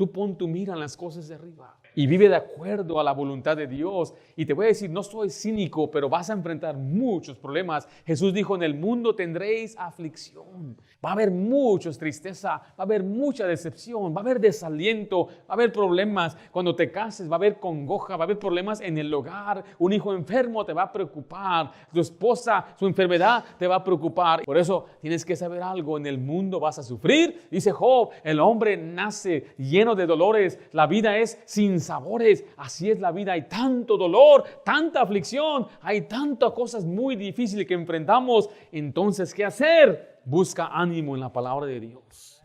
Tú pon tu mira en las cosas de arriba y vive de acuerdo a la voluntad de Dios. Y te voy a decir, no soy cínico, pero vas a enfrentar muchos problemas. Jesús dijo, en el mundo tendréis aflicción. Va a haber mucha tristeza, va a haber mucha decepción, va a haber desaliento, va a haber problemas. Cuando te cases va a haber congoja, va a haber problemas en el hogar. Un hijo enfermo te va a preocupar. Tu esposa, su enfermedad te va a preocupar. Por eso tienes que saber algo, en el mundo vas a sufrir. Dice Job, el hombre nace lleno de dolores, la vida es sin sabores. Así es la vida, hay tanto dolor, tanta aflicción, hay tantas cosas muy difíciles que enfrentamos. Entonces, ¿qué hacer? Busca ánimo en la palabra de Dios.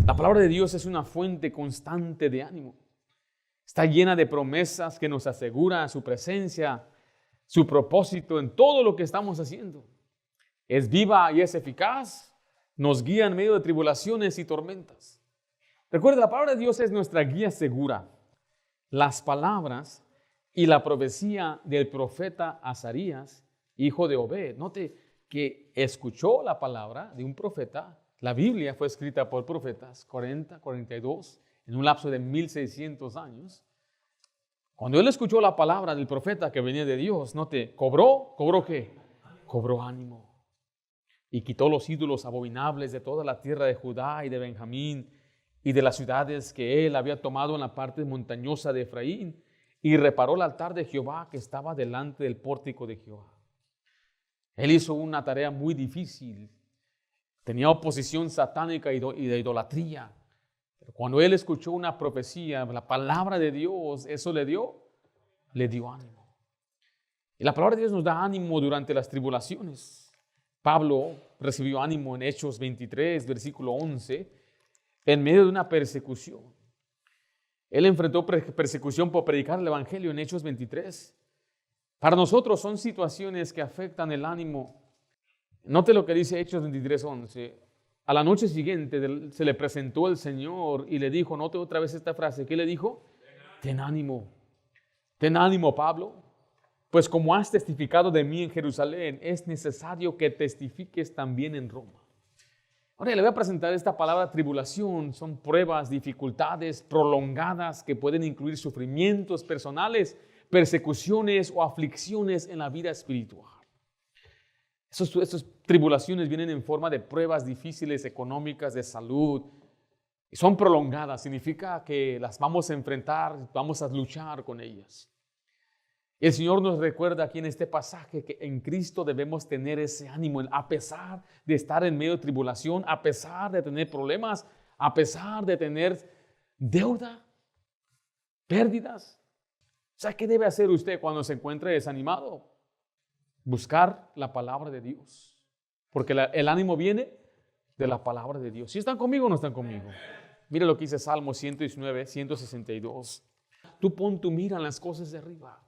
La palabra de Dios es una fuente constante de ánimo. Está llena de promesas que nos asegura su presencia, su propósito en todo lo que estamos haciendo. Es viva y es eficaz, nos guía en medio de tribulaciones y tormentas. Recuerda, la palabra de Dios es nuestra guía segura. Las palabras y la profecía del profeta Azarías, hijo de Obed. Note que escuchó la palabra de un profeta. La Biblia fue escrita por profetas, 42, en un lapso de 1600 años. Cuando él escuchó la palabra del profeta que venía de Dios, note, ¿cobró qué? Cobró ánimo. Y quitó los ídolos abominables de toda la tierra de Judá y de Benjamín y de las ciudades que él había tomado en la parte montañosa de Efraín, y reparó el altar de Jehová que estaba delante del pórtico de Jehová. Él hizo una tarea muy difícil. Tenía oposición satánica y de idolatría. Pero cuando él escuchó una profecía, la palabra de Dios, eso le dio ánimo. Y la palabra de Dios nos da ánimo durante las tribulaciones. Pablo recibió ánimo en Hechos 23, versículo 11, en medio de una persecución. Él enfrentó persecución por predicar el evangelio en Hechos 23. Para nosotros son situaciones que afectan el ánimo. Note lo que dice Hechos 23, 11. A la noche siguiente se le presentó el Señor y le dijo, note otra vez esta frase, ¿qué le dijo? Ten ánimo, Pablo, pues como has testificado de mí en Jerusalén, es necesario que testifiques también en Roma. Ahora le voy a presentar esta palabra tribulación. Son pruebas, dificultades prolongadas que pueden incluir sufrimientos personales, persecuciones o aflicciones en la vida espiritual. Esas tribulaciones vienen en forma de pruebas difíciles económicas, de salud. Y son prolongadas, significa que las vamos a enfrentar, vamos a luchar con ellas. El Señor nos recuerda aquí en este pasaje que en Cristo debemos tener ese ánimo, a pesar de estar en medio de tribulación, a pesar de tener problemas, a pesar de tener deuda, pérdidas. O sea, ¿qué debe hacer usted cuando se encuentre desanimado? Buscar la palabra de Dios, porque el ánimo viene de la palabra de Dios. ¿Sí están conmigo o no están conmigo? Mira lo que dice Salmo 119, 162. Tú pon tu mira en las cosas de arriba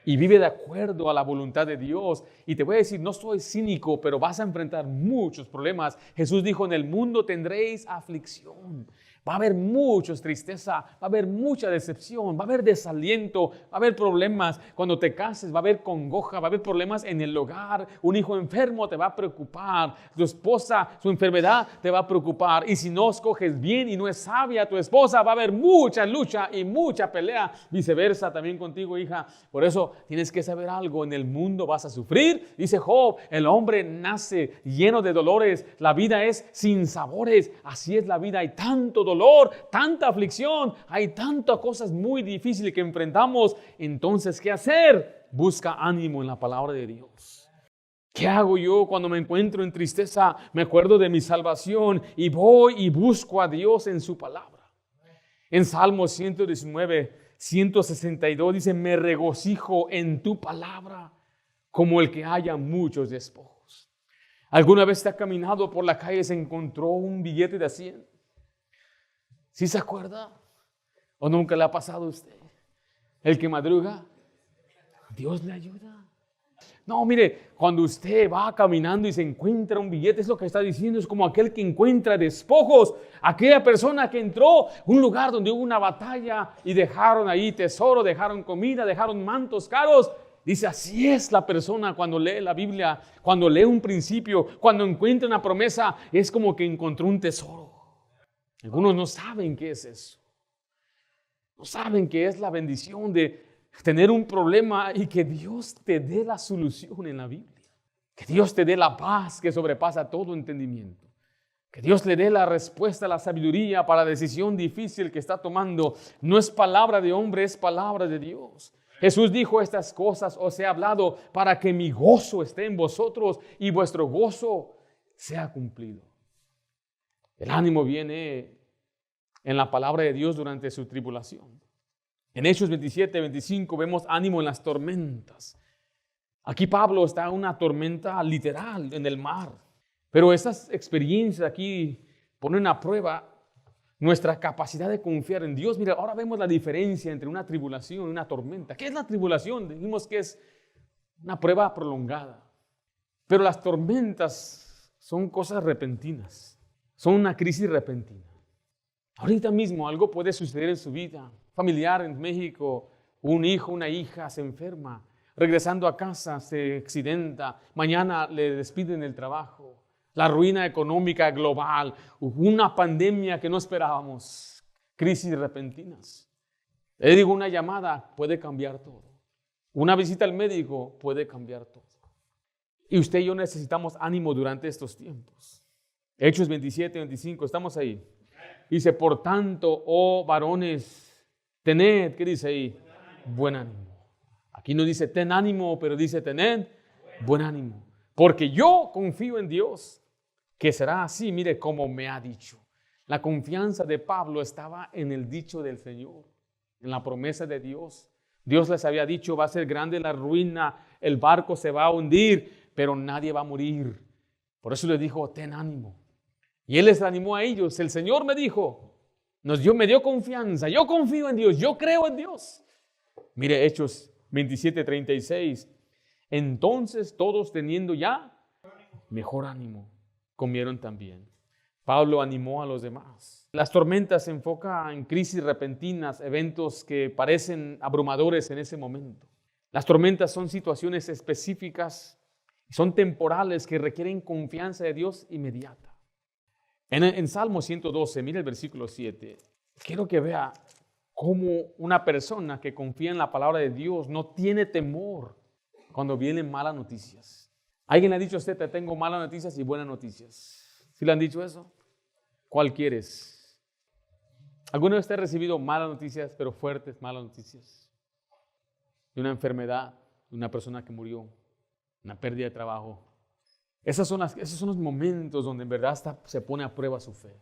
y vive de acuerdo a la voluntad de Dios. Y te voy a decir, no soy cínico, pero vas a enfrentar muchos problemas. Jesús dijo, en el mundo tendréis aflicción. Va a haber mucha tristeza, va a haber mucha decepción, va a haber desaliento, va a haber problemas. Cuando te cases va a haber congoja, va a haber problemas en el hogar. Un hijo enfermo te va a preocupar. Tu esposa, su enfermedad te va a preocupar. Y si no escoges bien y no es sabia tu esposa, va a haber mucha lucha y mucha pelea. Viceversa también contigo, hija. Por eso tienes que saber algo. En el mundo vas a sufrir. Dice Job, el hombre nace lleno de dolores. La vida es sin sabores. Así es la vida. Hay tanto dolor, tanta aflicción, hay tantas cosas muy difíciles que enfrentamos. Entonces, ¿qué hacer? Busca ánimo en la palabra de Dios. ¿Qué hago yo cuando me encuentro en tristeza? Me acuerdo de mi salvación y voy y busco a Dios en su palabra. En Salmo 119, 162 dice, me regocijo en tu palabra como el que haya muchos despojos. ¿Alguna vez te ha caminado por la calle y se encontró un billete de 100? ¿Sí se acuerda? ¿O nunca le ha pasado a usted? El que madruga, Dios le ayuda. No, mire, cuando usted va caminando y se encuentra un billete, es lo que está diciendo, es como aquel que encuentra despojos, aquella persona que entró a un lugar donde hubo una batalla y dejaron ahí tesoro, dejaron comida, dejaron mantos caros. Dice, así es la persona cuando lee la Biblia, cuando lee un principio, cuando encuentra una promesa, es como que encontró un tesoro. Algunos no saben qué es eso. No saben que es la bendición de tener un problema y que Dios te dé la solución en la Biblia. Que Dios te dé la paz que sobrepasa todo entendimiento. Que Dios le dé la respuesta, la sabiduría para la decisión difícil que está tomando. No es palabra de hombre, es palabra de Dios. Jesús dijo: estas cosas os he hablado para que mi gozo esté en vosotros y vuestro gozo sea cumplido. El ánimo viene en la palabra de Dios durante su tribulación. En Hechos 27, 25 vemos ánimo en las tormentas. Aquí Pablo está en una tormenta literal en el mar. Pero estas experiencias aquí ponen a prueba nuestra capacidad de confiar en Dios. Mira, ahora vemos la diferencia entre una tribulación y una tormenta. ¿Qué es la tribulación? Dijimos que es una prueba prolongada. Pero las tormentas son cosas repentinas. Son una crisis repentina. Ahorita mismo algo puede suceder en su vida familiar en México. Un hijo, una hija se enferma. Regresando a casa se accidenta. Mañana le despiden del trabajo. La ruina económica global, una pandemia que no esperábamos, crisis repentinas. Le digo, una llamada puede cambiar todo. Una visita al médico puede cambiar todo. Y usted y yo necesitamos ánimo durante estos tiempos. Hechos 27, 25, estamos ahí. Dice: por tanto, oh varones, tened, ¿qué dice ahí? Buen ánimo. Aquí no dice ten ánimo, pero dice tened buen ánimo. Porque yo confío en Dios, que será así, mire, como me ha dicho. La confianza de Pablo estaba en el dicho del Señor, en la promesa de Dios. Dios les había dicho: va a ser grande la ruina, el barco se va a hundir, pero nadie va a morir. Por eso les dijo: ten ánimo. Y Él les animó a ellos. El Señor me dijo, me dio confianza. Yo confío en Dios, yo creo en Dios. Mire, Hechos 27, 36. Entonces todos, teniendo ya mejor ánimo, comieron también. Pablo animó a los demás. Las tormentas se enfocan en crisis repentinas, eventos que parecen abrumadores en ese momento. Las tormentas son situaciones específicas, son temporales que requieren confianza de Dios inmediata. En Salmo 112, mire el versículo 7. Quiero que vea cómo una persona que confía en la palabra de Dios no tiene temor cuando vienen malas noticias. ¿Alguien le ha dicho a usted: te tengo malas noticias y buenas noticias? ¿Sí le han dicho eso? ¿Cuál quieres? ¿Alguna vez usted ha recibido malas noticias, pero fuertes malas noticias? De una enfermedad, de una persona que murió, una pérdida de trabajo. Esos son los momentos donde en verdad se pone a prueba su fe.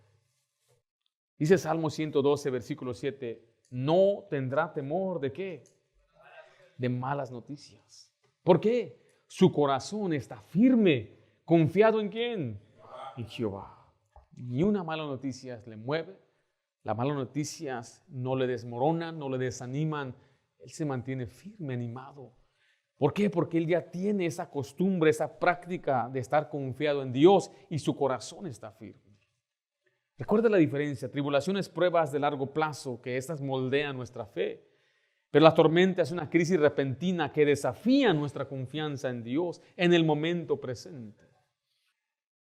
Dice Salmo 112, versículo 7, no tendrá temor ¿de qué? De malas noticias. ¿Por qué? Su corazón está firme, confiado ¿en quién? En Jehová. Ni una mala noticia le mueve. Las malas noticias no le desmoronan, no le desaniman. Él se mantiene firme, animado. ¿Por qué? Porque él ya tiene esa costumbre, esa práctica de estar confiado en Dios y su corazón está firme. Recuerda la diferencia: tribulaciones, pruebas de largo plazo, que estas moldean nuestra fe. Pero la tormenta es una crisis repentina que desafía nuestra confianza en Dios en el momento presente.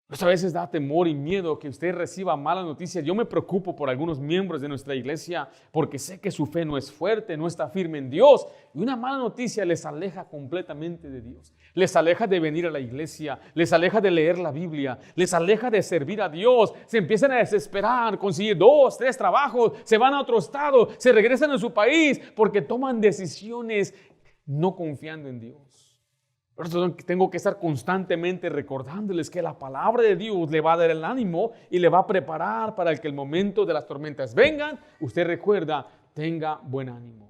Pues a veces da temor y miedo que usted reciba malas noticias. Yo me preocupo por algunos miembros de nuestra iglesia porque sé que su fe no es fuerte, no está firme en Dios. Y una mala noticia les aleja completamente de Dios. Les aleja de venir a la iglesia, les aleja de leer la Biblia, les aleja de servir a Dios. Se empiezan a desesperar, conseguir 2, 3 trabajos, se van a otro estado, se regresan a su país porque toman decisiones no confiando en Dios. Por eso tengo que estar constantemente recordándoles que la palabra de Dios le va a dar el ánimo y le va a preparar para que el momento de las tormentas vengan. Usted recuerda, tenga buen ánimo.